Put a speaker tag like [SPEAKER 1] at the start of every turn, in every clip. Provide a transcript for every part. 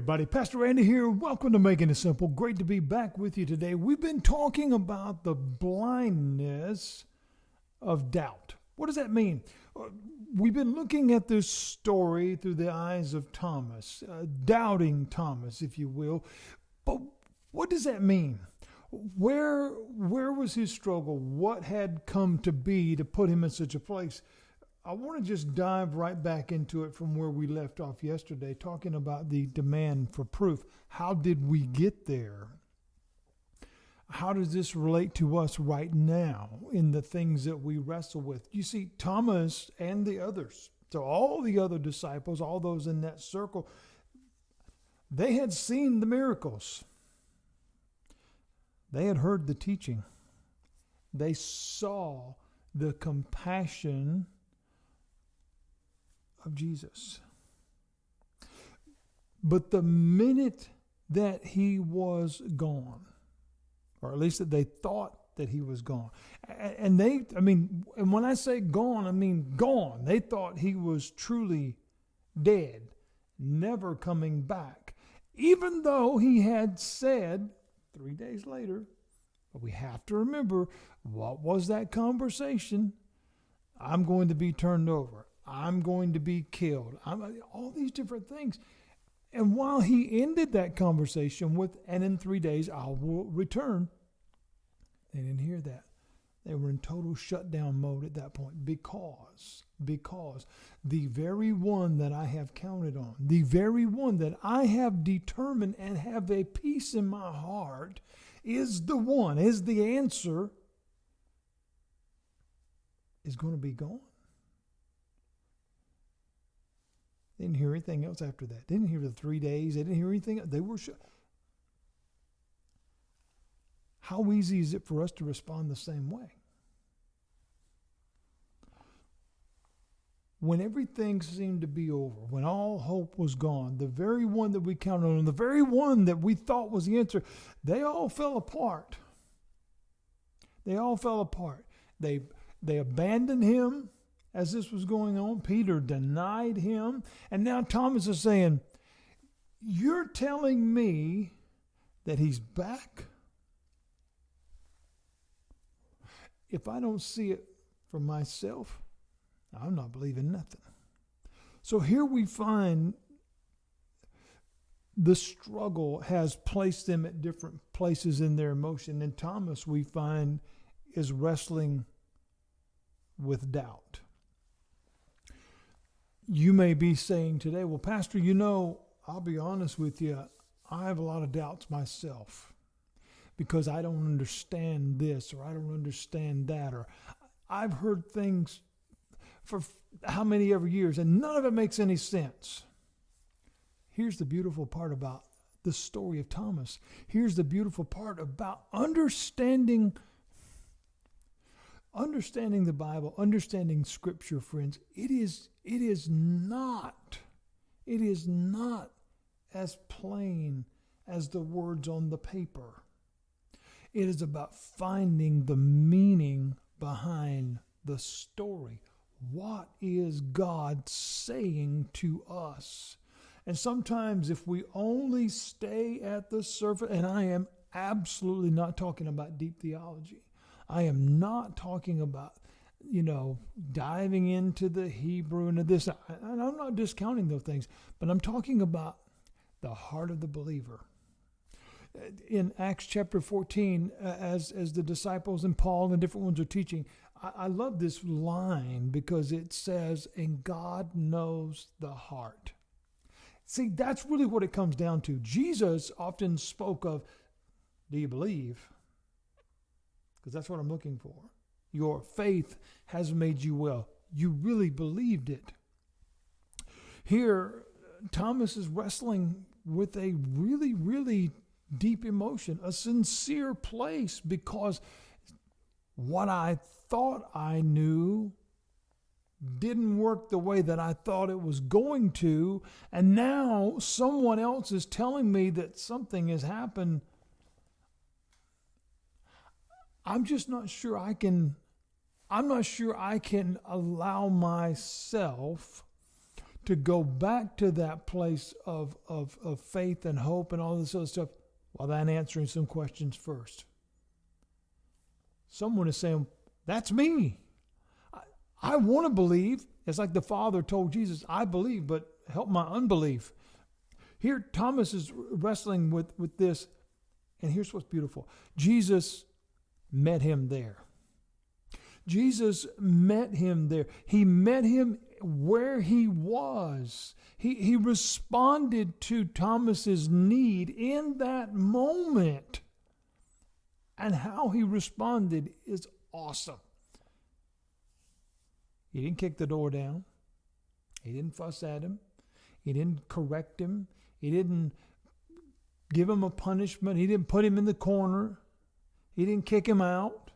[SPEAKER 1] everybody, Pastor Randy here. Welcome to Making It Simple. Great to be back with you today. We've been talking about the blindness of doubt. What does that mean? We've been looking at this story through the eyes of Thomas, doubting Thomas, if you will. But what does that mean? Where was his struggle? What had come to be to put him in such a place? I want to just dive right back into it from where we left off yesterday, talking about the demand for proof. How did we get there? How does this relate to us right now in the things that we wrestle with? You see, Thomas and the others, so all the other disciples, all those in that circle, they had seen the miracles. They had heard the teaching. They saw the compassion of Jesus. But the minute that he was gone, or at least that they thought that he was gone, and when I say gone, I mean gone. They thought he was truly dead, never coming back, even though he had said 3 days later. But we have to remember, what was that conversation? I'm going to be turned over. I'm going to be killed. All these different things. And while he ended that conversation with, and in 3 days I will return, they didn't hear that. They were in total shutdown mode at that point because the very one that I have counted on, the very one that I have determined and have a peace in my heart is the one, is the answer, is going to be gone. They didn't hear anything else after that. They didn't hear the 3 days. They didn't hear anything. They were shut. How easy is it for us to respond the same way? When everything seemed to be over, when all hope was gone, the very one that we counted on, the very one that we thought was the answer, they all fell apart. They all fell apart. They abandoned him as this was going on. Peter denied him. And now Thomas is saying, you're telling me that he's back? If I don't see it for myself, I'm not believing nothing. So here we find the struggle has placed them at different places in their emotion. And Thomas, we find, is wrestling with doubt. You may be saying today, well, Pastor, I'll be honest with you, I have a lot of doubts myself because I don't understand this or I don't understand that, or I've heard things for how many ever years and none of it makes any sense. Here's the beautiful part about the story of Thomas. Here's the beautiful part about understanding the Bible, understanding Scripture, friends. It is not as plain as the words on the paper. It is about finding the meaning behind the story. What is God saying to us? And sometimes if we only stay at the surface, and I am absolutely not talking about deep theology. I am not talking about, diving into the Hebrew and this. And I'm not discounting those things, but I'm talking about the heart of the believer. In Acts chapter 14, as the disciples and Paul and different ones are teaching, I love this line because it says, and God knows the heart. See, that's really what it comes down to. Jesus often spoke of, do you believe? Because that's what I'm looking for. Your faith has made you well. You really believed it. Here, Thomas is wrestling with a really, really deep emotion, a sincere place, because what I thought I knew didn't work the way that I thought it was going to, and now someone else is telling me that something has happened. I'm not sure I can allow myself to go back to that place of faith and hope and all this other stuff while I'm answering some questions first. Someone is saying, that's me. I want to believe. It's like the Father told Jesus, I believe, but help my unbelief. Here, Thomas is wrestling with this, and here's what's beautiful. Jesus met him there. Jesus met him there. He met him where he was. He responded to Thomas's need in that moment. And how he responded is awesome. He didn't kick the door down. He didn't fuss at him. He didn't correct him. He didn't give him a punishment. He didn't put him in the corner. He didn't kick him out.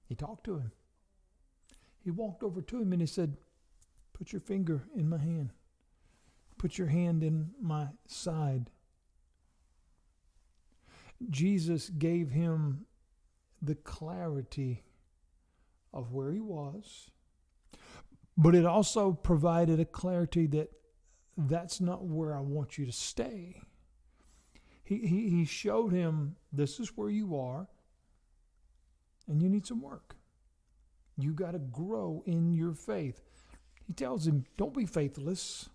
[SPEAKER 1] He talked to him. He walked over to him and he said, put your finger in my hand. Put your hand in my side. Jesus gave him the clarity of where he was, but it also provided a clarity that that's not where I want you to stay. He showed him, this is where you are, and you need some work. You got to grow in your faith. He tells him, don't be faithless.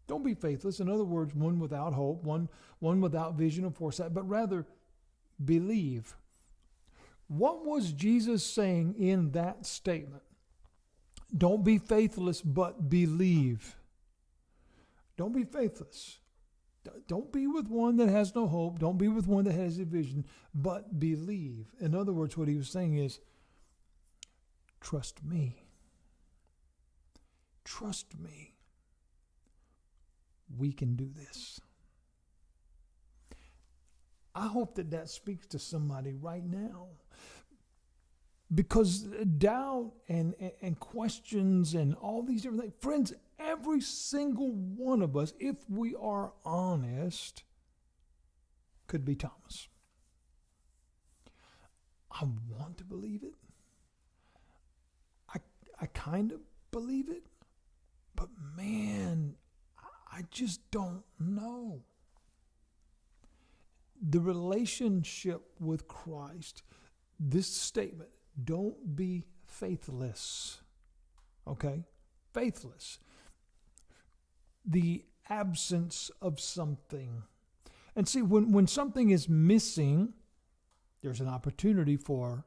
[SPEAKER 1] Don't be faithless. In other words, one without hope, one without vision or foresight, but rather believe. What was Jesus saying in that statement? Don't be faithless, but believe. Don't be faithless. Don't be with one that has no hope. Don't be with one that has a vision, but believe. In other words, what he was saying is, trust me. Trust me. We can do this. I hope that speaks to somebody right now. Because doubt and questions and all these different things, friends, every single one of us, if we are honest, could be Thomas. I want to believe it. I kind of believe it. But man, I just don't know. The relationship with Christ, this statement, don't be faithless. Okay? Faithless. The absence of something. And see, when something is missing, there's an opportunity for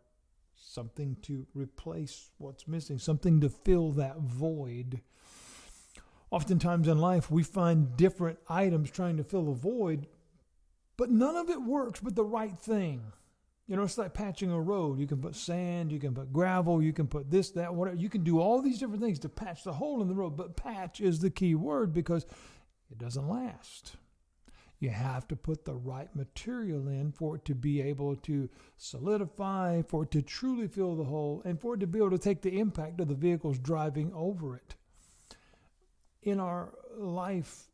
[SPEAKER 1] something to replace what's missing, something to fill that void. Oftentimes in life, we find different items trying to fill a void, but none of it works but the right thing. You know, it's like patching a road. You can put sand, you can put gravel, you can put this, that, whatever. You can do all these different things to patch the hole in the road, but patch is the key word because it doesn't last. You have to put the right material in for it to be able to solidify, for it to truly fill the hole, and for it to be able to take the impact of the vehicles driving over it. In our life,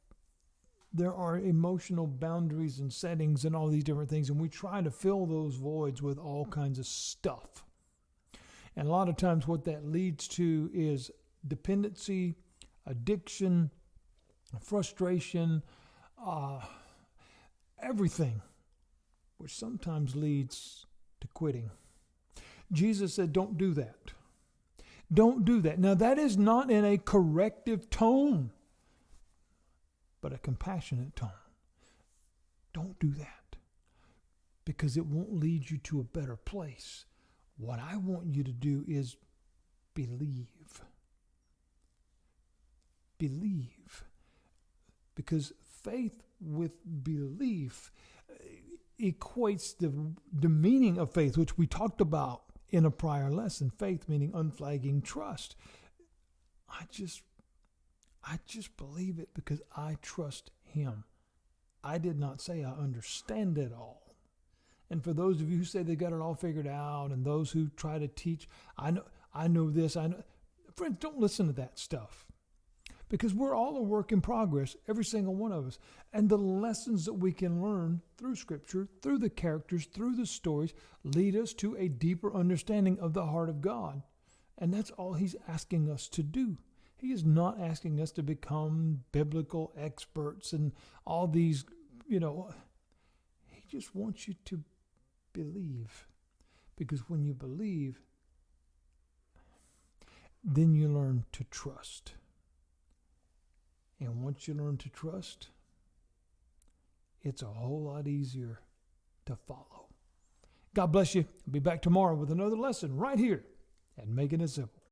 [SPEAKER 1] there are emotional boundaries and settings and all these different things, and we try to fill those voids with all kinds of stuff. And a lot of times what that leads to is dependency, addiction, frustration, everything, which sometimes leads to quitting. Jesus said, don't do that. Don't do that. Now, that is not in a corrective tone, but a compassionate tone. Don't do that because it won't lead you to a better place. What I want you to do is believe. Believe. Because faith with belief equates the meaning of faith, which we talked about in a prior lesson. Faith meaning unflagging trust. I just believe it because I trust Him. I did not say I understand it all. And for those of you who say they got it all figured out, and those who try to teach, I know this, I know. Friends, don't listen to that stuff. Because we're all a work in progress, every single one of us. And the lessons that we can learn through Scripture, through the characters, through the stories, lead us to a deeper understanding of the heart of God. And that's all He's asking us to do. He is not asking us to become biblical experts and all these, He just wants you to believe. Because when you believe, then you learn to trust. And once you learn to trust, it's a whole lot easier to follow. God bless you. I'll be back tomorrow with another lesson right here at Making It Simple.